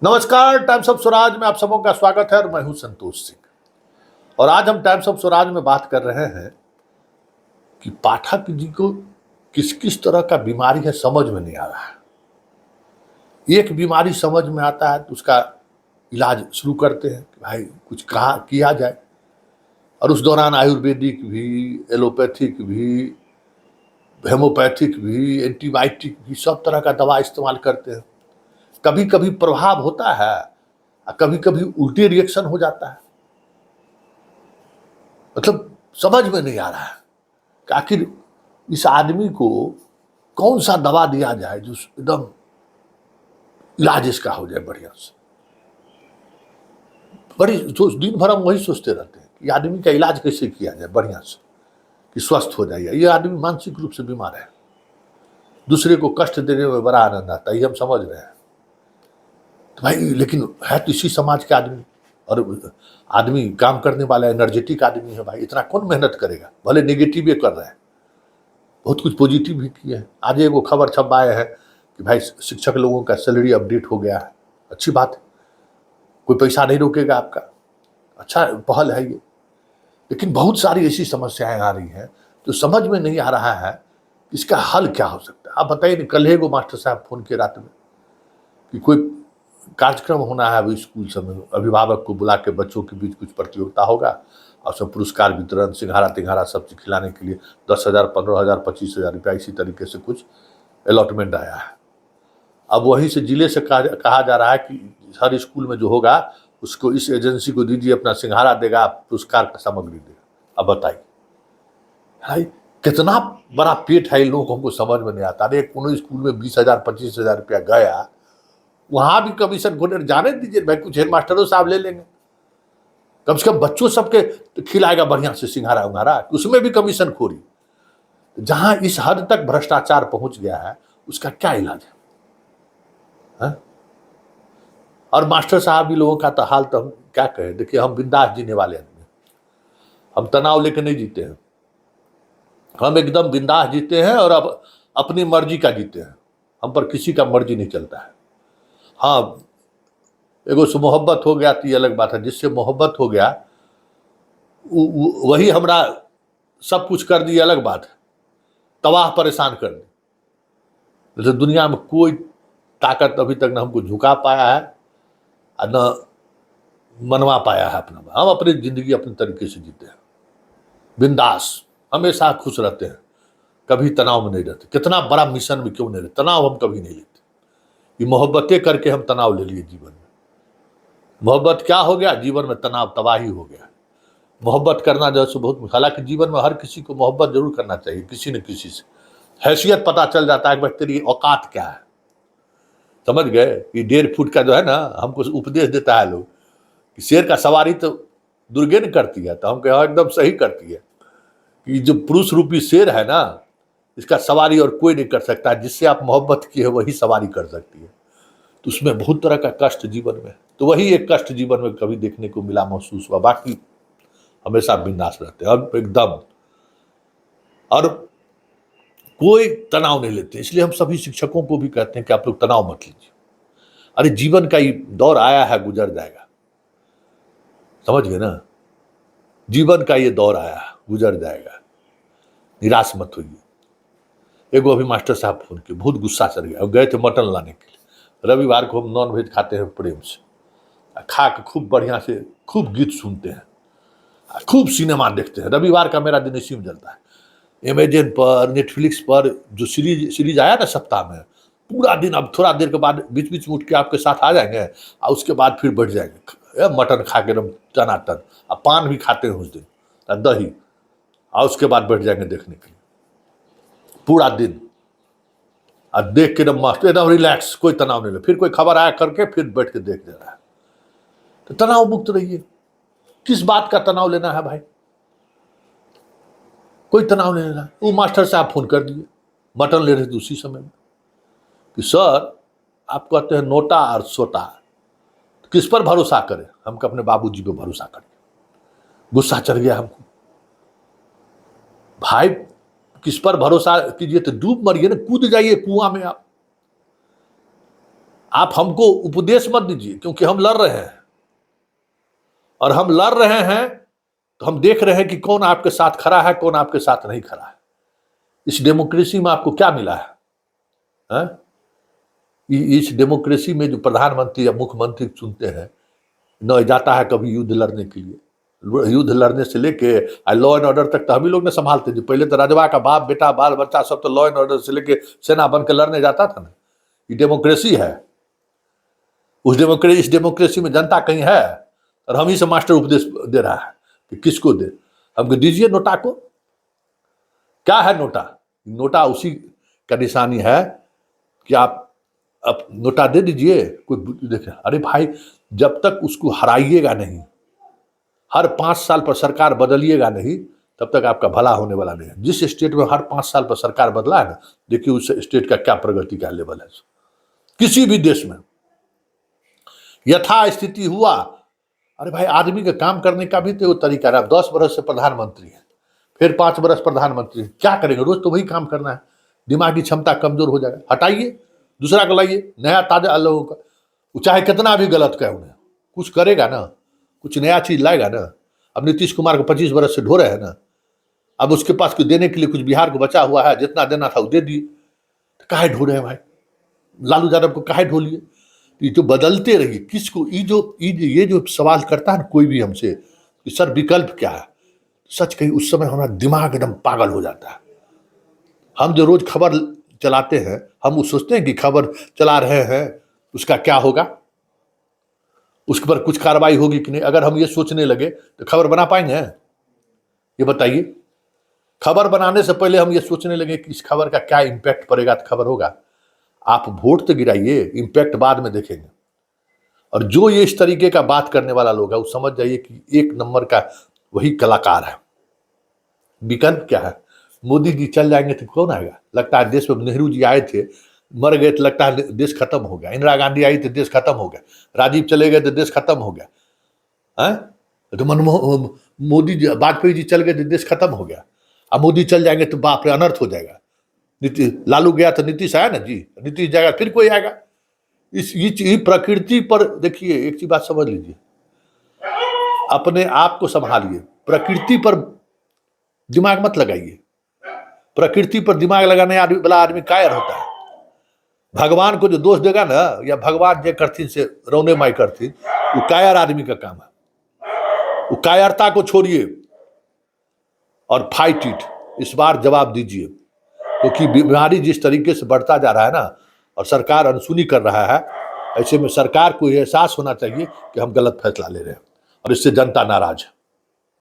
नमस्कार, times of Swaraj में आप सबों का स्वागत है और मैं हूं संतोष सिंह। और आज हम टाइम्स ऑफ स्वराज में बात कर रहे हैं कि पाठक जी को किस किस तरह का बीमारी है समझ में नहीं आ रहा है। एक बीमारी समझ में आता है तो उसका इलाज शुरू करते हैं कि भाई कुछ कहा किया जाए, और उस दौरान आयुर्वेदिक भी, एलोपैथिक भी, हेमोपैथिक भी, एंटीबायोटिक भी, सब तरह का दवा इस्तेमाल करते हैं। कभी कभी प्रभाव होता है और कभी कभी उल्टे रिएक्शन हो जाता है। मतलब समझ में नहीं आ रहा है कि आखिर इस आदमी को कौन सा दवा दिया जाए जो एकदम इलाज इसका हो जाए बढ़िया से। बड़ी दिन भर हम वही सोचते रहते हैं कि आदमी का इलाज कैसे किया जाए बढ़िया से कि स्वस्थ हो जाए। ये आदमी मानसिक रूप से बीमार है, दूसरे को कष्ट देने में बड़ा आनंद आता है, ये हम समझ रहे हैं। तो भाई लेकिन है तो इसी समाज के आदमी, और आदमी काम करने वाला एनर्जेटिक आदमी है। भाई इतना कौन मेहनत करेगा, भले नेगेटिव ये कर रहे हैं, बहुत कुछ पॉजिटिव भी किए हैं। आज एगो खबर छपाए है कि भाई शिक्षक लोगों का सैलरी अपडेट हो गया है, अच्छी बात है, कोई पैसा नहीं रोकेगा आपका, अच्छा पहल है ये। लेकिन बहुत सारी ऐसी समस्याएं आ रही हैं तो समझ में नहीं आ रहा है इसका हल क्या हो सकता है। आप बताइए ना, कल एगो मास्टर साहब फोन किए रात में कि कोई कार्यक्रम होना है अभी स्कूल समय, अभिभावक को बुला के बच्चों के बीच कुछ प्रतियोगिता होगा और सब पुरस्कार वितरण, सिंघाड़ा तिंघाड़ा सब चीज खिलाने के लिए 10,000, 15,000, 25,000 रुपया इसी तरीके से कुछ अलॉटमेंट आया है। अब वहीं से जिले से कहा जा रहा है कि हर स्कूल में जो होगा उसको इस एजेंसी को दीजिए, अपना सिंघाड़ा देगा, पुरस्कार का सामग्री देगा। अब बताइए भाई कितना बड़ा पेट है इन लोगों को, हमको समझ में नहीं आता। अरे कोनो स्कूल में 20,000, 25,000 रुपया गया, वहां भी कमीशन खोने जाने दीजिए भाई, कुछ हेड मास्टरों साहब ले लेंगे, कम से कम बच्चों सबके खिलाएगा बढ़िया से सिंघाड़ा उंघाड़ा, उसमें भी कमीशन खोरी। जहां इस हद तक भ्रष्टाचार पहुंच गया है उसका क्या इलाज है? और मास्टर साहब भी लोगों का तो हाल तो हम क्या कहें। देखिए हम बिंदास जीने वाले आदमी, हम तनाव लेकर नहीं जीते हैं, हम एकदम बिंदास जीते हैं और अब अपनी मर्जी का जीते हैं, हम पर किसी का मर्जी नहीं चलता है। हाँ, एगो से मोहब्बत हो गया तो ये अलग बात है, जिससे मोहब्बत हो गया वही हमरा सब कुछ कर दी, अलग बात है, तबाह परेशान कर दी। जैसे दुनिया में कोई ताकत अभी तक न हमको झुका पाया है और न मनवा पाया है अपना। हम अपनी जिंदगी अपने तरीके से जीते हैं, बिंदास, हमेशा खुश रहते हैं, कभी तनाव में नहीं रहते। कितना बड़ा मिशन में क्यों नहीं रहते, तनाव हम कभी नहीं लेते। ये मोहब्बतें करके हम तनाव ले लिए जीवन में। मोहब्बत क्या हो गया, जीवन में तनाव तबाही हो गया। मोहब्बत करना जो है बहुत, हालांकि जीवन में हर किसी को मोहब्बत जरूर करना चाहिए, किसी न किसी से हैसियत पता चल जाता है कि भाई तेरी औकात क्या है। समझ गए कि 1.5 फुट का जो है ना, हमको उपदेश देता है लोग कि शेर का सवारी तो दुर्गे ने करती है, तो हम कहे एकदम सही करती है कि जो पुरुष रूपी शेर है ना, इसका सवारी और कोई नहीं कर सकता। जिससे आप मोहब्बत की है वही सवारी कर सकती है। तो उसमें बहुत तरह का कष्ट जीवन में, तो वही एक कष्ट जीवन में कभी देखने को मिला, महसूस हुआ। बाकी हमेशा बिंदास रहते हैं और एकदम, और कोई तनाव नहीं लेते। इसलिए हम सभी शिक्षकों को भी कहते हैं कि आप लोग तनाव मत लीजिए। अरे जीवन का ये दौर आया है, गुजर जाएगा, समझ गए ना, जीवन का ये दौर आया है, गुजर जाएगा, निराश मत होइए। एगो अभी मास्टर साहब फोन किए, बहुत गुस्सा चढ़ गया, गए थे मटन लाने के लिए। रविवार को हम नॉन वेज खाते हैं प्रेम से, खा के खूब बढ़िया से खूब गीत सुनते हैं, खूब सिनेमा देखते हैं। रविवार का मेरा दिन इसी में चलता है। अमेजन पर, नेटफ्लिक्स पर जो सीरीज आया ना सप्ताह में, पूरा दिन, अब थोड़ा देर के बाद बीच बीच में उठ के आपके साथ आ जाएंगे और उसके बाद फिर बैठ जाएंगे मटन खा के एकदम टनाटन, और पान भी खाते हैं उस दिन, और दही, और उसके बाद बैठ जाएंगे देखने के लिए पूरा दिन, और देख के एकदम मस्त, एकदम रिलैक्स, कोई तनाव नहीं ले। फिर कोई खबर आया करके फिर बैठ के देख दे रहा है। तो तनाव मुक्त रहिए। किस बात का तनाव लेना है भाई, कोई तनाव नहीं लेना। वो मास्टर साहब फोन कर दिए, मटन ले रहे थे उसी समय में, कि सर आप कहते हैं नोटा और सोटा, किस पर भरोसा करें। हम अपने बाबूजी पे भरोसा करें। गुस्सा चढ़ गया हमको, भाई किस पर भरोसा कीजिए, तो डूब मरिए ना, कूद जाइए कुआं में आप। आप हमको उपदेश मत दीजिए, क्योंकि हम लड़ रहे हैं, और हम लड़ रहे हैं तो हम देख रहे हैं कि कौन आपके साथ खड़ा है, कौन आपके साथ नहीं खड़ा है। इस डेमोक्रेसी में आपको क्या मिला है, है? इस डेमोक्रेसी में जो प्रधानमंत्री या मुख्यमंत्री चुनते हैं, न जाता है कभी युद्ध लड़ने के लिए। युद्ध लड़ने से लेके लॉ एंड ऑर्डर तक तो हम ही लोग ने संभालते थे। पहले तो राजवा का बाप बेटा बाल बच्चा सब तो लॉ एंड ऑर्डर से लेके सेना बन के लड़ने जाता था ना। ये डेमोक्रेसी है। इस डेमोक्रेसी में जनता कहीं है, और हम ही से मास्टर उपदेश दे रहा है कि किसको दे। हमको दीजिए नोटा को। क्या है नोटा? नोटा उसी का निशानी है कि आप नोटा दे दीजिए, कोई देखे। अरे भाई, जब तक उसको हराइएगा नहीं, हर 5 साल पर सरकार बदलिएगा नहीं, तब तक आपका भला होने वाला नहीं है। जिस स्टेट में हर 5 साल पर सरकार बदला है ना, देखिए उस स्टेट का क्या प्रगति का लेवल है। किसी भी देश में यथा स्थिति हुआ। अरे भाई, आदमी का काम करने का भी तो तरीका है। 10 बरस से प्रधानमंत्री है, फिर 5 बरस प्रधानमंत्री, क्या करेंगे? रोज तो वही काम करना है। दिमागी क्षमता कमजोर हो जाएगा। हटाइए, दूसरा को लाइए, नया ताजा लोगों का। वो चाहे कितना भी गलत कहे, उन्हें कुछ करेगा ना, कुछ नया चीज लाएगा ना। अब नीतीश कुमार को 25 बरस से ढो रहे हैं ना, अब उसके पास कुछ देने के लिए कुछ बिहार को बचा हुआ है, जितना देना था वो दे दिए। तो काहे ढो रहे हैं भाई? लालू यादव को काहे ढो लिए? ये जो बदलते रहिए। किसको ये जो सवाल करता है ना कोई भी हमसे कि सर विकल्प क्या है, सच कही उस समय हमारा दिमाग एकदम पागल हो जाता है। हम जो रोज खबर चलाते हैं, हम वो सोचते हैं कि खबर चला रहे हैं उसका क्या होगा, उस पर कुछ कार्रवाई होगी कि नहीं। अगर हम ये सोचने लगे तो खबर बना पाएंगे? ये बताइए। खबर बनाने से पहले हम ये सोचने लगे कि इस खबर का क्या इम्पैक्ट पड़ेगा तो खबर होगा। आप वोट तो गिराइए, इम्पैक्ट बाद में देखेंगे। और जो ये इस तरीके का बात करने वाला लोग है, वो समझ जाइए कि 1 नंबर का वही कलाकार है। विकल्प क्या है? मोदी जी चल जाएंगे तो कौन आएगा? लगता है देश में नेहरू जी आए थे, मर गए तो लगता है देश खत्म हो गया। इंदिरा गांधी आई तो देश खत्म हो गया। राजीव चले गए तो देश खत्म हो गया। है तो मोदी जी, वाजपेयी जी चल गए तो देश खत्म हो गया। अब मोदी चल जाएंगे तो बाप रे अनर्थ हो जाएगा। लालू गया तो नीतीश आया ना जी, नीतीश जाएगा फिर कोई आएगा। ये प्रकृति पर देखिए, एक चीज बात समझ लीजिए, अपने आप को संभालिए। प्रकृति पर दिमाग मत लगाइए। प्रकृति पर दिमाग लगाने वाला आदमी कायर होता है। भगवान को जो दोष देगा ना, या भगवान जे करथिन से रौने माई करथिन, वो कायर आदमी का काम है। वो कायरता को छोड़िए और फाइट इट। इस बार जवाब दीजिए, क्योंकि बीमारी जिस तरीके से बढ़ता जा रहा है ना, और सरकार अनसुनी कर रहा है, ऐसे में सरकार को एहसास होना चाहिए कि हम गलत फैसला ले रहे हैं, और इससे जनता नाराज है।